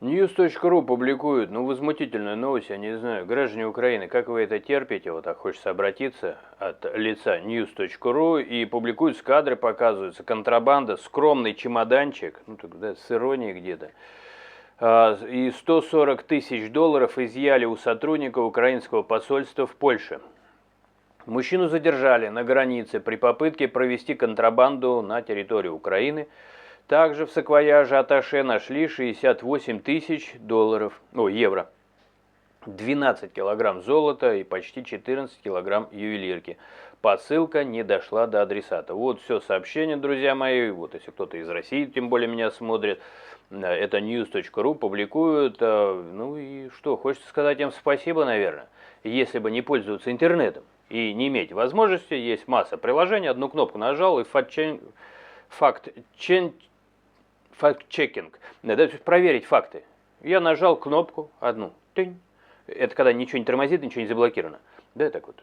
News.ru публикует, возмутительную новость, я не знаю, граждане Украины, как вы это терпите, вот так хочется обратиться от лица News.ru, и публикуются кадры, показываются, контрабанда, скромный чемоданчик, тогда с иронией где-то, и 140 тысяч долларов изъяли у сотрудника украинского посольства в Польше. Мужчину задержали на границе при попытке провести контрабанду на территорию Украины. Также в саквояже атташе нашли 68 тысяч евро, 12 килограмм золота и почти 14 килограмм ювелирки. Посылка не дошла до адресата. Вот все сообщение, друзья мои. Вот если кто-то из России, тем более меня смотрит, это news.ru публикуют. И что, хочется сказать им спасибо, наверное. Если бы не пользоваться интернетом и не иметь возможности, есть масса приложений, одну кнопку нажал и факт-чекинг, то есть проверить факты. Я нажал кнопку одну, тынь. Это когда ничего не тормозит, ничего не заблокировано. Да, так вот,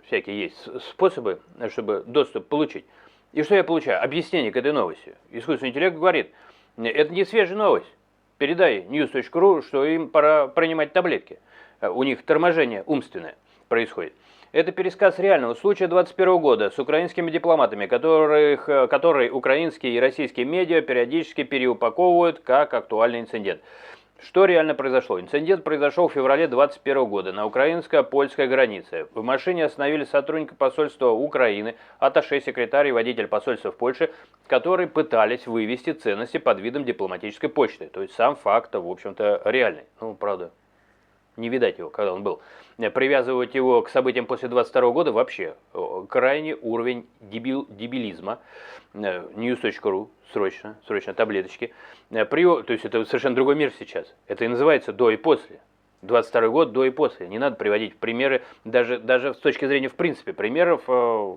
всякие есть способы, чтобы доступ получить. И что я получаю? Объяснение к этой новости. Искусственный интеллект говорит, это не свежая новость. Передай news.ru, что им пора принимать таблетки. У них торможение умственное происходит. Это пересказ реального случая 2021 года с украинскими дипломатами, которые украинские и российские медиа периодически переупаковывают как актуальный инцидент. Что реально произошло? Инцидент произошел в феврале 2021 года на украинско-польской границе. В машине остановили сотрудника посольства Украины, атташе, секретарь и водитель посольства в Польше, которые пытались вывести ценности под видом дипломатической почты. То есть сам факт, в общем-то, реальный. Правда, не видать его, когда он был. Привязывать его к событиям после 22 года вообще крайний уровень дебилизма. News.ru, срочно таблеточки. То есть это совершенно другой мир сейчас. Это и называется до и после. 22 год до и после. Не надо приводить примеры, даже с точки зрения в принципе примеров,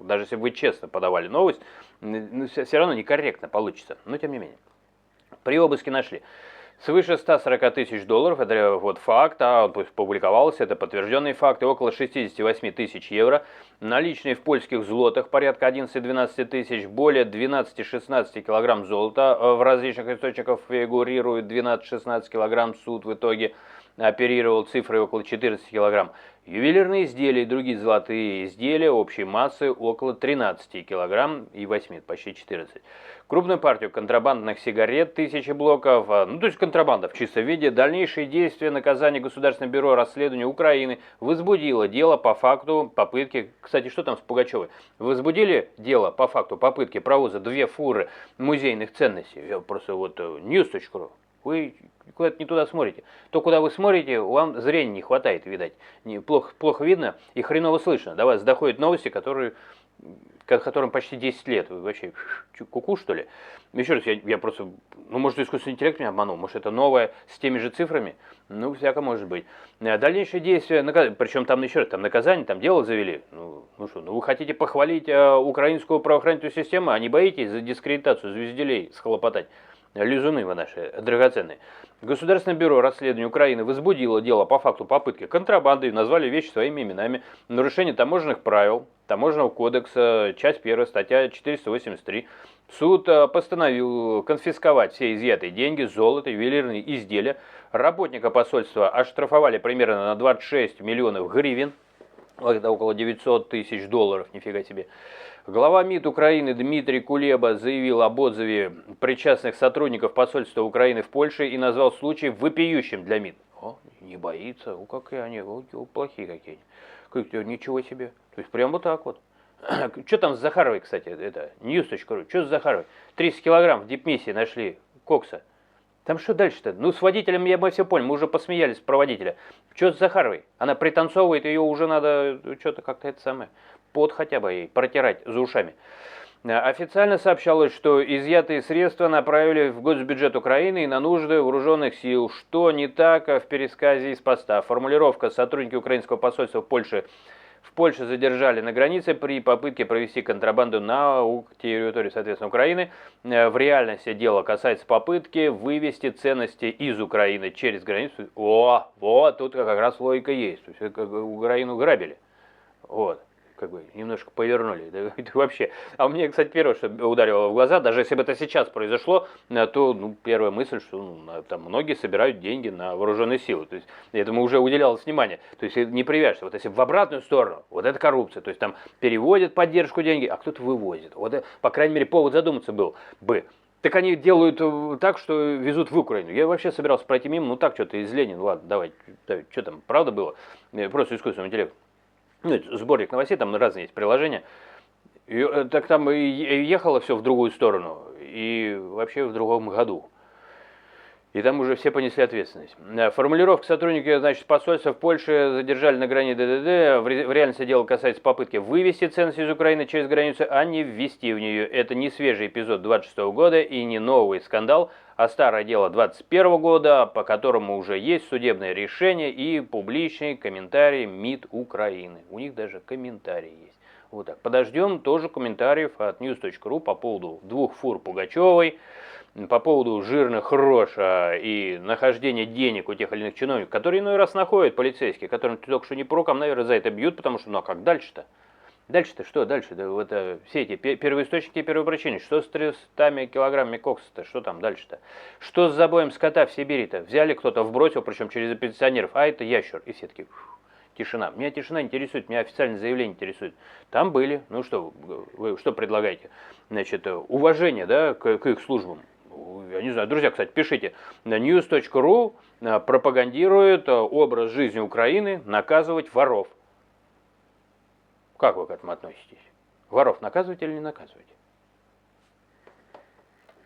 даже если бы вы честно подавали новость, все равно некорректно получится. Но тем не менее. При обыске нашли свыше 140 тысяч долларов, это вот факт, публиковался, это подтвержденный факт, и около 68 тысяч евро, наличные в польских злотах порядка 11-12 тысяч, более 12-16 килограмм золота, в различных источниках фигурирует 12-16 килограмм, суд в итоге оперировал цифрой около 14 килограмм. Ювелирные изделия и другие золотые изделия общей массы около 13 килограмм и 8, почти 14. Крупную партию контрабандных сигарет, 1000 блоков, то есть контрабанда в чистом виде. Дальнейшие действия наказания Государственного бюро расследования Украины возбудило дело по факту попытки, кстати, что там с Пугачевой? Возбудили дело по факту попытки провоза 2 фуры музейных ценностей. Я просто news.ru. Вы куда-то не туда смотрите. То, куда вы смотрите, вам зрения не хватает, видать. Плохо видно и хреново слышно. До вас доходят новости, которым почти 10 лет. Вы вообще куку, что ли? Еще раз, я просто... может, искусственный интеллект меня обманул. Может, это новое с теми же цифрами? Всяко может быть. Дальнейшие действия, причем там еще раз, там наказание, там дело завели. Вы хотите похвалить украинскую правоохранительную систему, а не боитесь за дискредитацию звезделей схлопотать? Лизуны вы наши драгоценные. Государственное бюро расследования Украины возбудило дело по факту попытки контрабанды и назвали вещи своими именами. Нарушение таможенных правил, таможенного кодекса, часть 1, статья 483. Суд постановил конфисковать все изъятые деньги, золото, ювелирные изделия. Работника посольства оштрафовали примерно на 26 миллионов гривен. Это около 900 тысяч долларов, нифига себе. Глава МИД Украины Дмитрий Кулеба заявил об отзыве причастных сотрудников посольства Украины в Польше и назвал случай вопиющим для МИД. Не боится, какие они, плохие какие они. Ничего себе. То есть прям вот так вот. Что там с Захаровой, кстати, это, news.ru, что с Захаровой? 30 килограмм в дипмиссии нашли кокса. Там что дальше-то? С водителем мы все поняли, мы уже посмеялись про водителя. Что с Захаровой? Она пританцовывает, ее уже надо что-то как-то это самое, пот хотя бы ей протирать за ушами. Официально сообщалось, что изъятые средства направили в госбюджет Украины и на нужды вооруженных сил. Что не так в пересказе из поста? Формулировка: сотрудники украинского посольства в Польше задержали на границе при попытке провести контрабанду на территории, соответственно, Украины. В реальности дело касается попытки вывести ценности из Украины через границу. Вот тут как раз логика есть. То есть Украину грабили. Вот. как бы немножко повернули. Да, это вообще. А мне, кстати, первое, что ударило в глаза, даже если бы это сейчас произошло, то ну, первая мысль, что ну, там многие собирают деньги на вооруженные силы. То есть этому уже уделялось внимание. То есть не привяжешься. Вот если в обратную сторону, вот это коррупция. То есть там переводят поддержку деньги, а кто-то вывозит. Вот это, по крайней мере, повод задуматься был бы. Так они делают так, что везут в Украину. Я вообще собирался пройти мимо, ну так что-то из Ленина, ладно, давай, что там, правда было? Просто искусственный интеллект. Ну, это сборник новостей, там разные есть приложения. И, так там и ехало все в другую сторону, и вообще в другом году. И там уже все понесли ответственность. Формулировка сотрудники, значит, посольства в Польше задержали на границе ДДД. В реальности дело касается попытки вывести ценность из Украины через границу, а не ввести в нее. Это не свежий эпизод 26 года и не новый скандал, а старое дело 21 года, по которому уже есть судебное решение и публичный комментарий МИД Украины. У них даже комментарий есть. Вот так. Подождем тоже комментариев от news.ru по поводу 2 фур Пугачевой, по поводу жирных рож и нахождения денег у тех или иных чиновников, которые иной раз находят полицейские, которым только что не по рукам, наверное, за это бьют, потому что, ну а как дальше-то? Дальше-то что дальше? Да, вот, все эти первоисточники и первопричины, что с 300 килограммами кокса-то, что там дальше-то? Что с забоем скота в Сибири-то? Взяли кто-то, вбросил, причем через оппозиционеров, а это ящер, и все таки тишина. Меня тишина интересует, меня официальное заявление интересует. Там были, ну что, вы что предлагаете? Значит, уважение, да, к их службам. Я не знаю, друзья, кстати, пишите. News.ru пропагандирует образ жизни Украины наказывать воров. Как вы к этому относитесь? Воров наказывать или не наказывать?